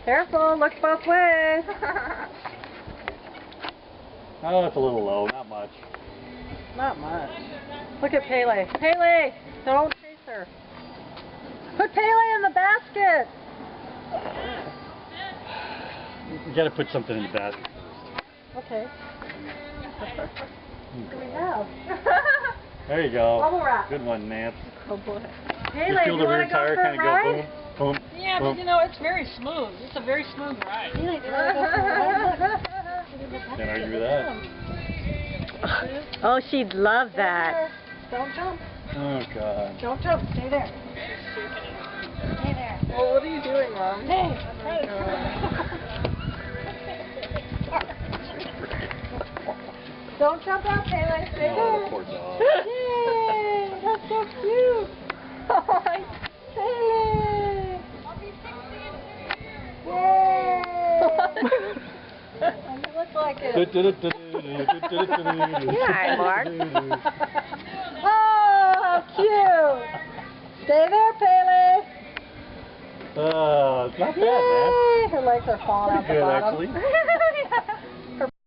Careful, look both ways. Oh, it's a little low, not much. Not much. Look at Pele. Pele, don't chase her. Put Pele in the basket. You gotta put something in the basket first. Okay. What do we have? There you go. Bubble wrap. Good one, Nance. Oh boy. You Pele, feel you the want rear to go tire for a kind of go ride? boom, boom, Yeah, boom. but you know, it's very smooth. It's a very smooth ride. Pele, do you want to go for a ride? Can't argue with that. Oh, she'd love that. Don't jump. Oh, God. Don't jump. Stay there. Stay there. Well, what are you doing, Mom? Hey. Don't jump out, Pele. Stay Oh, there. the poor dog. Yay! That's so cute. Oh, my Pele. Yay! You look like it. Yeah, Mark. Oh, how cute. Stay there, Pele. It's not bad, man. Yay! Her legs are falling out the Pretty good, bottom. actually.